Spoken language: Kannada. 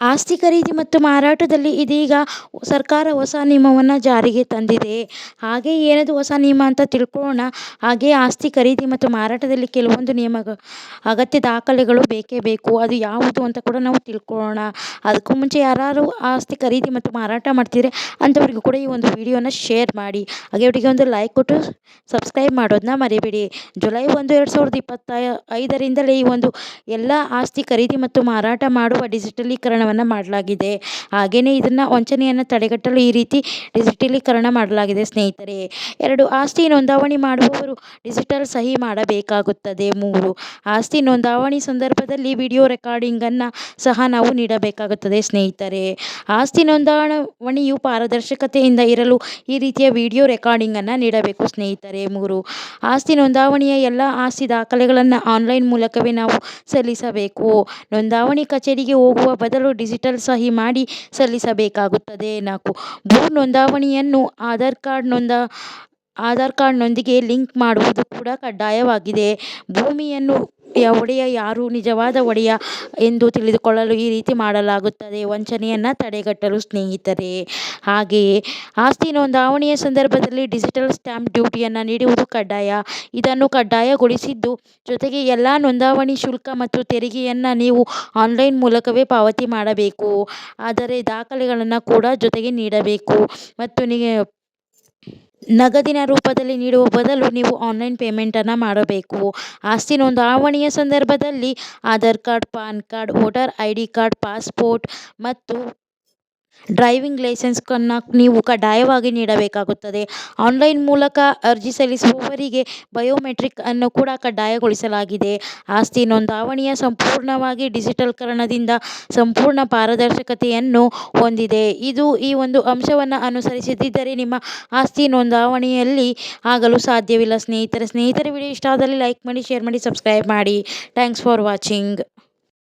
ಆಸ್ತಿ ಖರೀದಿ ಮತ್ತು ಮಾರಾಟದಲ್ಲಿ ಇದೀಗ ಸರ್ಕಾರ ಹೊಸ ನಿಯಮವನ್ನು ಜಾರಿಗೆ ತಂದಿದೆ. ಹಾಗೆ ಏನದು ಹೊಸ ನಿಯಮ ಅಂತ ತಿಳ್ಕೊಳ್ಳೋಣ. ಹಾಗೆ ಆಸ್ತಿ ಖರೀದಿ ಮತ್ತು ಮಾರಾಟದಲ್ಲಿ ಕೆಲವೊಂದು ಅಗತ್ಯ ದಾಖಲೆಗಳು ಬೇಕೇ ಬೇಕು. ಅದು ಯಾವುದು ಅಂತ ಕೂಡ ನಾವು ತಿಳ್ಕೊಳ್ಳೋಣ. ಅದಕ್ಕೂ ಮುಂಚೆ ಯಾರು ಆಸ್ತಿ ಖರೀದಿ ಮತ್ತು ಮಾರಾಟ ಮಾಡ್ತಿದ್ರೆ ಅಂಥವ್ರಿಗೂ ಕೂಡ ಈ ಒಂದು ವಿಡಿಯೋನ ಶೇರ್ ಮಾಡಿ. ಹಾಗೆ ಅವರಿಗೆ ಒಂದು ಲೈಕ್ ಕೊಟ್ಟು ಸಬ್ಸ್ಕ್ರೈಬ್ ಮಾಡೋದನ್ನ ಮರಿಬೇಡಿ. ಜುಲೈ 1, 2025ರಿಂದಲೇ ಈ ಒಂದು ಎಲ್ಲ ಆಸ್ತಿ ಖರೀದಿ ಮತ್ತು ಮಾರಾಟ ಮಾಡುವ ಡಿಜಿಟಲೀಕರಣವನ್ನು ಮಾಡಲಾಗಿದೆ. ಹಾಗೆಯೇ ಇದನ್ನು ವಂಚನೆಯನ್ನು ತಡೆಗಟ್ಟಲು ಈ ರೀತಿ ಡಿಜಿಟಲೀಕರಣ ಮಾಡಲಾಗಿದೆ ಸ್ನೇಹಿತರೆ. 2, ಆಸ್ತಿ ನೋಂದಣಿ ಮಾಡುವವರು ಡಿಜಿಟಲ್ ಸಹಿ ಮಾಡಬೇಕಾಗುತ್ತದೆ. 3, ಆಸ್ತಿ ನೋಂದಣಿ ಸಂದರ್ಭದಲ್ಲಿ ವಿಡಿಯೋ ರೆಕಾರ್ಡಿಂಗನ್ನು ಸಹ ನಾವು ನೀಡಬೇಕಾಗುತ್ತದೆ ಸ್ನೇಹಿತರೆ. ಆಸ್ತಿ ನೋಂದಣಿಯು ಪಾರದರ್ಶಕತೆಯಿಂದ ಇರಲು ಈ ರೀತಿಯ ವಿಡಿಯೋ ರೆಕಾರ್ಡಿಂಗನ್ನು ನೀಡಬೇಕು ಸ್ನೇಹಿತರೆ. 3, ಆಸ್ತಿ ನೋಂದಣಿಯ ಎಲ್ಲ ಆಸ್ತಿ ದಾಖಲೆಗಳನ್ನು ಆನ್ಲೈನ್ ಮೂಲಕವೇ ನಾವು ಸಲ್ಲಿಸಬೇಕು. ನೋಂದಣಿ ಕಚೇರಿಗೆ ಹೋಗುವ ಬದಲು ಡಿಜಿಟಲ್ ಸಹಿ ಮಾಡಿ ಸಲ್ಲಿಸಬೇಕಾಗುತ್ತದೆ. 4, ಭೂ ನೋಂದಣಿಯನ್ನು ಆಧಾರ್ ಕಾರ್ಡ್ನೊಂದಿಗೆ ಲಿಂಕ್ ಮಾಡುವುದು ಕೂಡ ಕಡ್ಡಾಯವಾಗಿದೆ. ಭೂಮಿಯನ್ನು ಒಡೆಯ ಯಾರು ನಿಜವಾದ ಒಡೆಯ ಎಂದು ತಿಳಿದುಕೊಳ್ಳಲು ಈ ರೀತಿ ಮಾಡಲಾಗುತ್ತದೆ ವಂಚನೆಯನ್ನು ತಡೆಗಟ್ಟಲು ಸ್ನೇಹಿತರೆ. ಹಾಗೆಯೇ ಆಸ್ತಿ ನೋಂದಣಿಯ ಸಂದರ್ಭದಲ್ಲಿ ಡಿಜಿಟಲ್ ಸ್ಟ್ಯಾಂಪ್ ಡ್ಯೂಟಿಯನ್ನು ನೀಡುವುದು ಕಡ್ಡಾಯ. ಇದನ್ನು ಕಡ್ಡಾಯಗೊಳಿಸಿದ್ದು ಜೊತೆಗೆ ಎಲ್ಲ ನೋಂದಣಿ ಶುಲ್ಕ ಮತ್ತು ತೆರಿಗೆಯನ್ನು ನೀವು ಆನ್ಲೈನ್ ಮೂಲಕವೇ ಪಾವತಿ ಮಾಡಬೇಕು. ಆದರೆ ದಾಖಲೆಗಳನ್ನು ಕೂಡ ಜೊತೆಗೆ ನೀಡಬೇಕು ಮತ್ತು ನಗದಿನ ರೂಪದಲ್ಲಿ ನೀಡುವ ಬದಲು ನೀವು ಆನ್ಲೈನ್ ಪೇಮೆಂಟನ್ನು ಮಾಡಬೇಕು. ಆಸ್ತಿ ನೋಂದಣಿಯ ಸಂದರ್ಭದಲ್ಲಿ Aadhaar card, PAN card, voter ID card, passport ಮತ್ತು ಡ್ರೈವಿಂಗ್ ಲೈಸೆನ್ಸನ್ನು ನೀವು ಕಡ್ಡಾಯವಾಗಿ ನೀಡಬೇಕಾಗುತ್ತದೆ. ಆನ್ಲೈನ್ ಮೂಲಕ ಅರ್ಜಿ ಸಲ್ಲಿಸುವವರಿಗೆ ಬಯೋಮೆಟ್ರಿಕ್ ಅನ್ನು ಕೂಡ ಕಡ್ಡಾಯಗೊಳಿಸಲಾಗಿದೆ. ಆಸ್ತಿ ನೋಂದಣಿಯ ಸಂಪೂರ್ಣವಾಗಿ ಡಿಜಿಟಲೀಕರಣದಿಂದ ಸಂಪೂರ್ಣ ಪಾರದರ್ಶಕತೆಯನ್ನು ಹೊಂದಿದೆ. ಈ ಒಂದು ಅಂಶವನ್ನು ಅನುಸರಿಸದಿದ್ದರೆ ನಿಮ್ಮ ಆಸ್ತಿ ನೋಂದಣಿಯಲ್ಲಿ ಆಗಲು ಸಾಧ್ಯವಿಲ್ಲ ಸ್ನೇಹಿತರೆ. ವಿಡಿಯೋ ಇಷ್ಟ ಆದಲ್ಲಿ ಲೈಕ್ ಮಾಡಿ, ಶೇರ್ ಮಾಡಿ, ಸಬ್ಸ್ಕ್ರೈಬ್ ಮಾಡಿ. Thanks for watching.